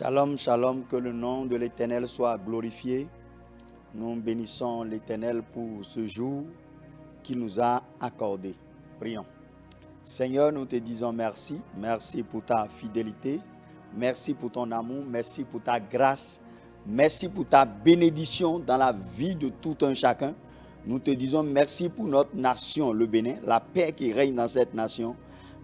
Shalom, shalom, que le nom de l'Éternel soit glorifié. Nous bénissons l'Éternel pour ce jour qu'il nous a accordé. Prions. Seigneur, nous te disons merci. Merci pour ta fidélité. Merci pour ton amour. Merci pour ta grâce. Merci pour ta bénédiction dans la vie de tout un chacun. Nous te disons merci pour notre nation, le Bénin, la paix qui règne dans cette nation,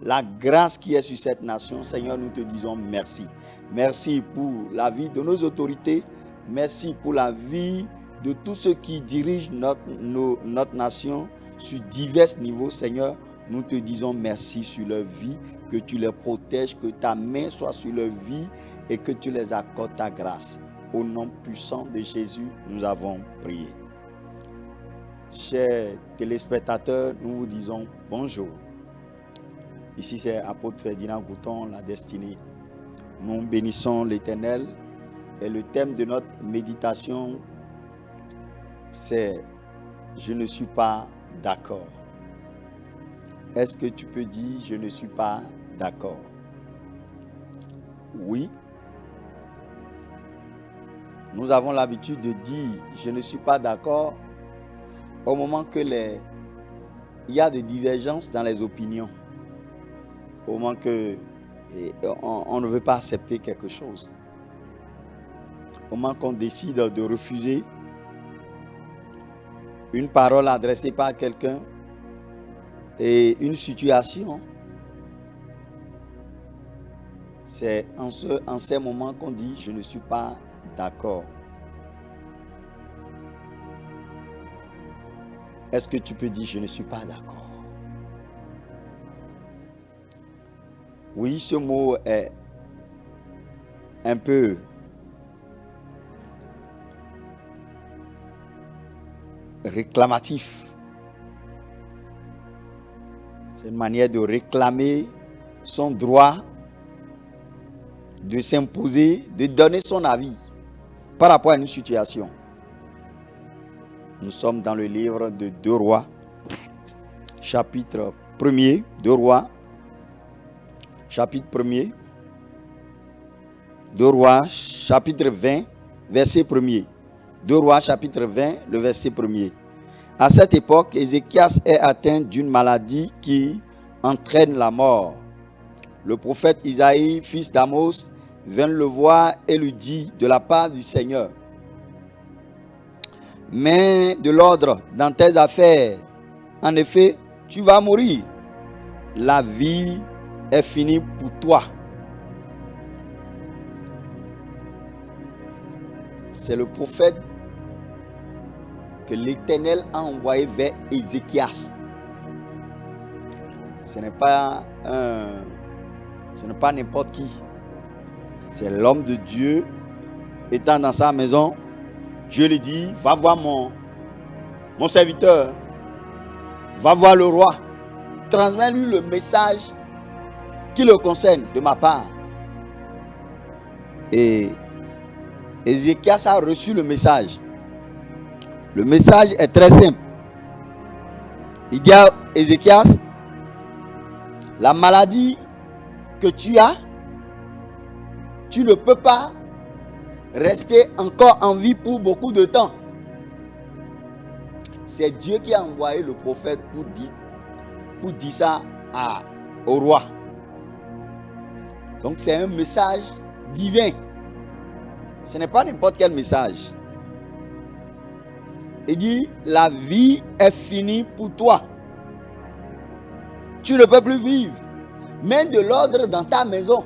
la grâce qui est sur cette nation. Seigneur, nous te disons merci. Merci pour la vie de nos autorités. Merci pour la vie de tous ceux qui dirigent notre nation sur divers niveaux. Seigneur, nous te disons merci sur leur vie, que tu les protèges, que ta main soit sur leur vie et que tu les accordes ta grâce. Au nom puissant de Jésus, nous avons prié. Chers téléspectateurs, nous vous disons bonjour. Ici, c'est apôtre Ferdinand Gouton, la destinée. Nous bénissons l'Éternel et le thème de notre méditation, c'est « Je ne suis pas d'accord ». Est-ce que tu peux dire « Je ne suis pas d'accord » ? Oui. Nous avons l'habitude de dire « Je ne suis pas d'accord » au moment que il y a des divergences dans les opinions. Au moment que on ne veut pas accepter quelque chose. Au moment qu'on décide de refuser une parole adressée par quelqu'un et une situation, c'est en ces moments qu'on dit « Je ne suis pas d'accord ». Est-ce que tu peux dire « Je ne suis pas d'accord » ? Oui, ce mot est un peu réclamatif. C'est une manière de réclamer son droit, de s'imposer, de donner son avis par rapport à une situation. Nous sommes dans le livre de 2 Rois, chapitre 1er, 2 Rois, chapitre 1er, 2 Rois, chapitre 20, verset 1er. 2 Rois, chapitre 20, le verset 1er. À cette époque, Ézéchias est atteint d'une maladie qui entraîne la mort. Le prophète Isaïe, fils d'Amos, vint le voir et lui dit de la part du Seigneur: mets de l'ordre dans tes affaires. En effet, tu vas mourir. La vie est finie pour toi. C'est le prophète que l'Éternel a envoyé vers Ézéchias. Ce n'est pas n'importe qui. C'est l'homme de Dieu étant dans sa maison. Dieu lui dit: va voir mon serviteur, va voir le roi, transmets-lui le message qui le concerne de ma part. Et Ézéchias a reçu le message. Le message est très simple. Il dit à Ézéchias: la maladie que tu as, tu ne peux pas rester encore en vie pour beaucoup de temps. C'est Dieu qui a envoyé le prophète pour dire ça au roi. Donc c'est un message divin. Ce n'est pas n'importe quel message. Il dit: la vie est finie pour toi. Tu ne peux plus vivre. Mets de l'ordre dans ta maison.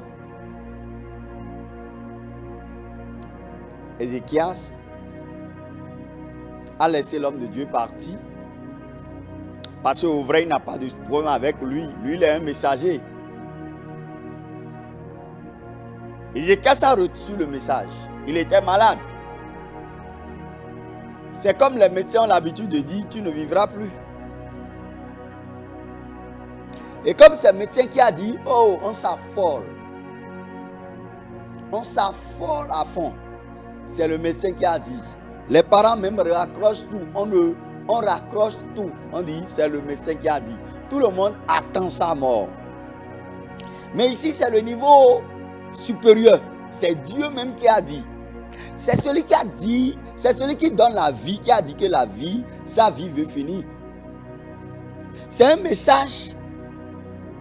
Ézéchias a laissé l'homme de Dieu partir parce qu'au vrai, il n'a pas de problème avec lui. Lui, il est un messager. Ézéchias a reçu le message. Il était malade. C'est comme les médecins ont l'habitude de dire: tu ne vivras plus. Et comme c'est le médecin qui a dit: oh, on s'affole. On s'affole à fond. C'est le médecin qui a dit. Les parents même raccrochent tout. On raccroche tout. On dit: c'est le médecin qui a dit. Tout le monde attend sa mort. Mais ici, c'est le niveau supérieur. C'est Dieu même qui a dit. C'est celui qui a dit, c'est celui qui donne la vie, qui a dit que la vie, sa vie veut finir. C'est un message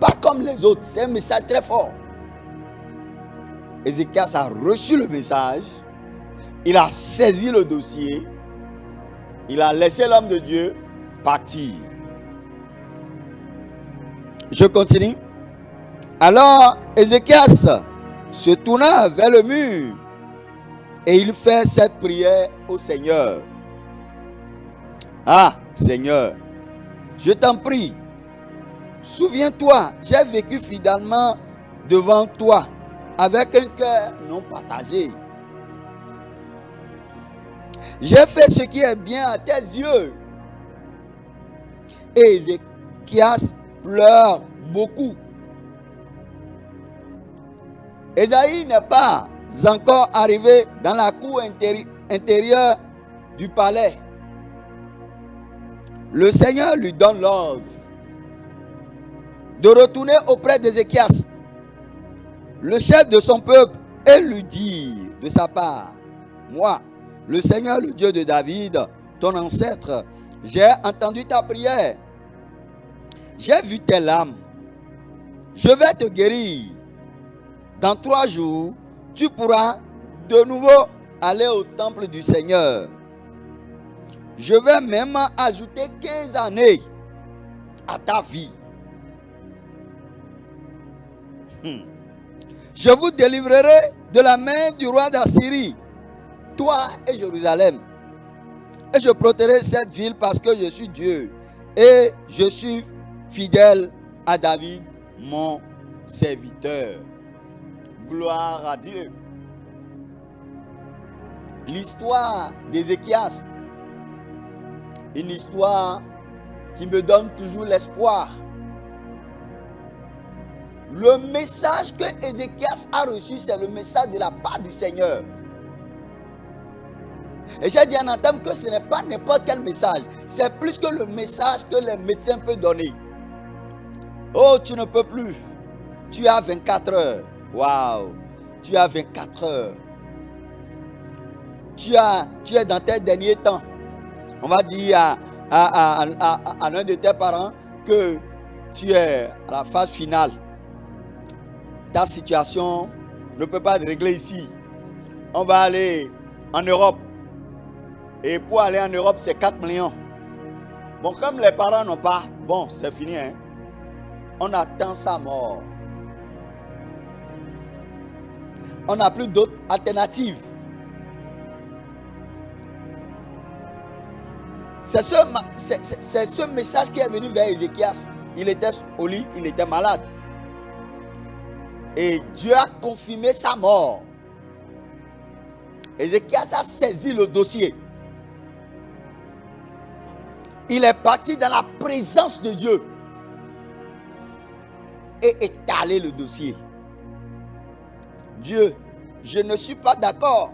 pas comme les autres, c'est un message très fort. Ézéchias a reçu le message, il a saisi le dossier, il a laissé l'homme de Dieu partir. Je continue. Alors Ézéchias se tourna vers le mur et il fait cette prière au Seigneur. Ah, Seigneur, je t'en prie, souviens-toi, j'ai vécu fidèlement devant toi avec un cœur non partagé. J'ai fait ce qui est bien à tes yeux. Et Ézéchias pleure beaucoup. Ésaïe n'est pas encore arrivé dans la cour intérieure du palais. Le Seigneur lui donne l'ordre de retourner auprès d'Ézéchias, le chef de son peuple, et lui dire de sa part: moi, le Seigneur, le Dieu de David, ton ancêtre, j'ai entendu ta prière. J'ai vu tes larmes. Je vais te guérir. Dans 3 jours, tu pourras de nouveau aller au temple du Seigneur. Je vais même ajouter 15 années à ta vie. Je vous délivrerai de la main du roi d'Assyrie, toi et Jérusalem. Et je protégerai cette ville parce que je suis Dieu et je suis fidèle à David, mon serviteur. Gloire à Dieu. L'histoire d'Ézéchias, une histoire qui me donne toujours l'espoir. Le message que Ézéchias a reçu, c'est le message de la part du Seigneur. Et j'ai dit en entame que ce n'est pas n'importe quel message. C'est plus que le message que les médecins peuvent donner. Oh, tu ne peux plus. Tu as 24 heures. Waouh. Tu as 24 heures. Tu es dans tes derniers temps. On va dire à l'un de tes parents que tu es à la phase finale. Ta situation ne peut pas être réglée ici. On va aller en Europe. Et pour aller en Europe, c'est 4 millions. Bon, comme les parents n'ont pas, bon, c'est fini. Hein? On attend sa mort. On n'a plus d'autres alternatives. C'est ce message qui est venu vers Ézéchias. Il était au lit, il était malade. Et Dieu a confirmé sa mort. Ézéchias a saisi le dossier. Il est parti dans la présence de Dieu et étalé le dossier. Dieu, je ne suis pas d'accord.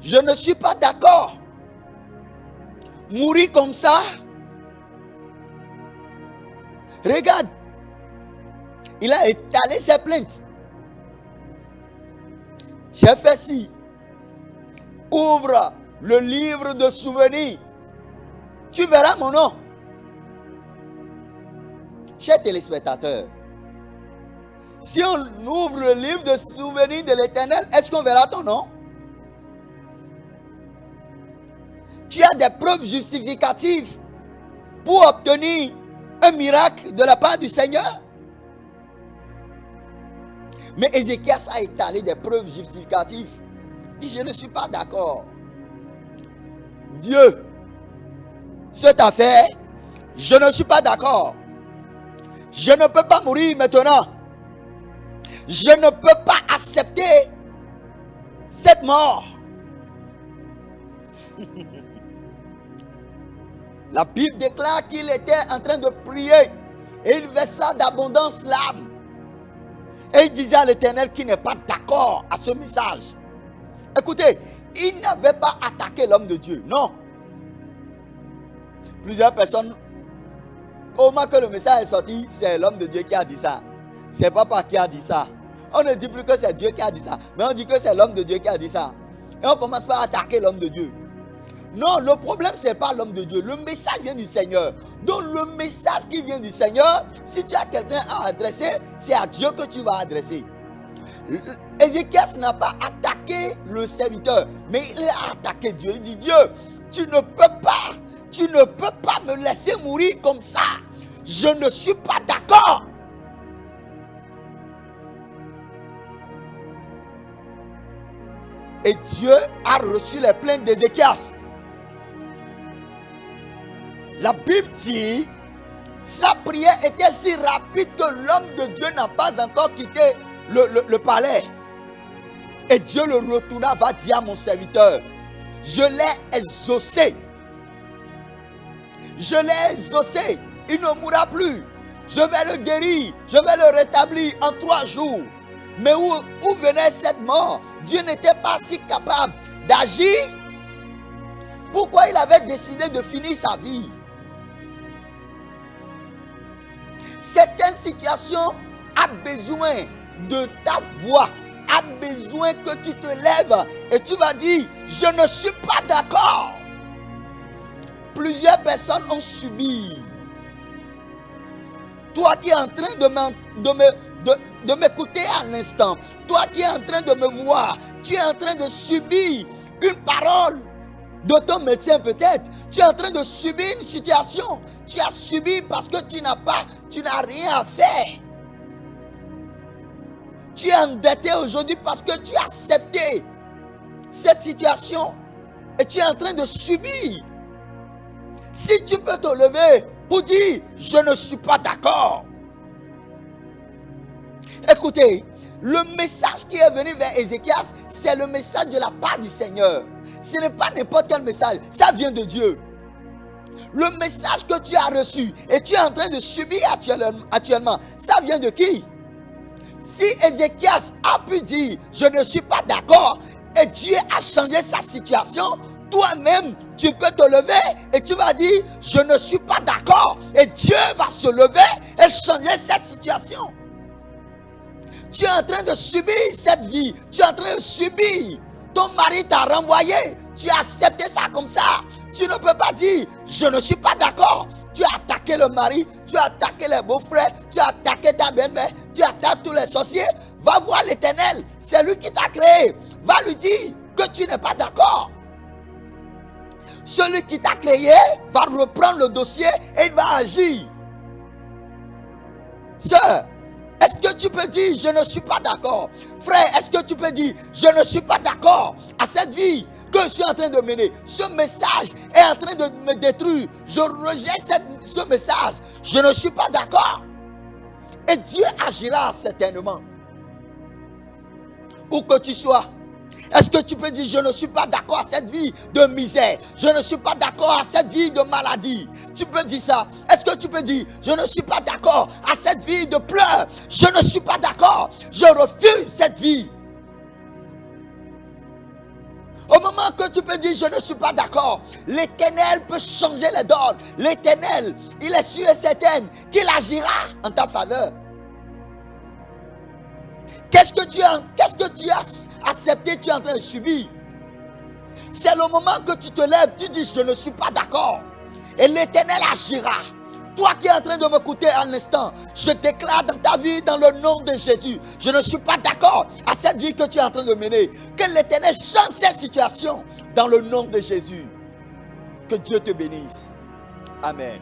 Je ne suis pas d'accord. Mourir comme ça. Regarde. Il a étalé ses plaintes. J'ai fait ci. Ouvre le livre de souvenirs. Tu verras mon nom. Chers téléspectateurs, si on ouvre le livre de souvenirs de l'Éternel, est-ce qu'on verra ton nom? Tu as des preuves justificatives pour obtenir un miracle de la part du Seigneur? Mais Ézéchias a étalé des preuves justificatives. Il dit, je ne suis pas d'accord. Dieu, cette affaire, je ne suis pas d'accord. Je ne peux pas mourir maintenant. Je ne peux pas accepter cette mort. La Bible déclare qu'il était en train de prier et il versa d'abondance larmes. Et il disait à l'Éternel qu'il n'est pas d'accord à ce message. Écoutez, il n'avait pas attaqué l'homme de Dieu, non. Plusieurs personnes, au moment que le message est sorti, c'est l'homme de Dieu qui a dit ça. C'est papa qui a dit ça. On ne dit plus que c'est Dieu qui a dit ça, mais on dit que c'est l'homme de Dieu qui a dit ça. Et on commence par attaquer l'homme de Dieu. Non, le problème, ce n'est pas l'homme de Dieu. Le message vient du Seigneur. Donc, le message qui vient du Seigneur, si tu as quelqu'un à adresser, c'est à Dieu que tu vas adresser. Ézéchias n'a pas attaqué le serviteur, mais il a attaqué Dieu. Il dit, Dieu, tu ne peux pas me laisser mourir comme ça. Je ne suis pas d'accord. Et Dieu a reçu les plaintes d'Ézéchias. La Bible dit, sa prière était si rapide que l'homme de Dieu n'a pas encore quitté le palais. Et Dieu le retourna, va dire à mon serviteur, je l'ai exaucé. Je l'ai exaucé. Il ne mourra plus. Je vais le guérir. Je vais le rétablir en 3 jours. Mais où venait cette mort? Dieu n'était pas si capable d'agir. Pourquoi il avait décidé de finir sa vie? Certaines situations a besoin de ta voix, a besoin que tu te lèves et tu vas dire, je ne suis pas d'accord. Plusieurs personnes ont subi. Toi qui es en train de m'écouter à l'instant, toi qui es en train de me voir, tu es en train de subir une parole de ton médecin peut-être. Tu es en train de subir une situation. Tu as subi parce que tu n'as rien à faire. Tu es endetté aujourd'hui parce que tu as accepté cette situation et tu es en train de subir. Si tu peux te lever pour dire, je ne suis pas d'accord. Écoutez, le message qui est venu vers Ézéchias, c'est le message de la part du Seigneur. Ce n'est pas n'importe quel message, ça vient de Dieu. Le message que tu as reçu et tu es en train de subir actuellement, ça vient de qui? Si Ézéchias a pu dire, je ne suis pas d'accord, et Dieu a changé sa situation, toi-même, tu peux te lever et tu vas dire, je ne suis pas d'accord. Et Dieu va se lever et changer cette situation. Tu es en train de subir cette vie. Tu es en train de subir. Ton mari t'a renvoyé. Tu as accepté ça comme ça. Tu ne peux pas dire, je ne suis pas d'accord. Tu as attaqué le mari. Tu as attaqué les beaux-frères. Tu as attaqué ta belle-mère. Tu attaques tous les sorciers. Va voir l'Éternel. C'est lui qui t'a créé. Va lui dire que tu n'es pas d'accord. Celui qui t'a créé va reprendre le dossier et il va agir. Sœur, est-ce que tu peux dire, je ne suis pas d'accord? Frère, est-ce que tu peux dire, je ne suis pas d'accord à cette vie que je suis en train de mener? Ce message est en train de me détruire. Je rejette ce message. Je ne suis pas d'accord. Et Dieu agira certainement. Où que tu sois. Est-ce que tu peux dire, je ne suis pas d'accord à cette vie de misère? Je ne suis pas d'accord à cette vie de maladie. Tu peux dire ça. Est-ce que tu peux dire, je ne suis pas d'accord à cette vie de pleurs? Je ne suis pas d'accord. Je refuse cette vie. Au moment que tu peux dire, je ne suis pas d'accord, l'Éternel peut changer les donnes. L'Éternel, il est sûr et certain qu'il agira en ta faveur. Qu'est-ce que tu as accepté, tu es en train de subir? C'est le moment que tu te lèves, tu dis, je ne suis pas d'accord. Et l'Éternel agira. Toi qui es en train de m'écouter à l'instant, je déclare dans ta vie, dans le nom de Jésus, je ne suis pas d'accord à cette vie que tu es en train de mener. Que l'Éternel change cette situation dans le nom de Jésus. Que Dieu te bénisse. Amen.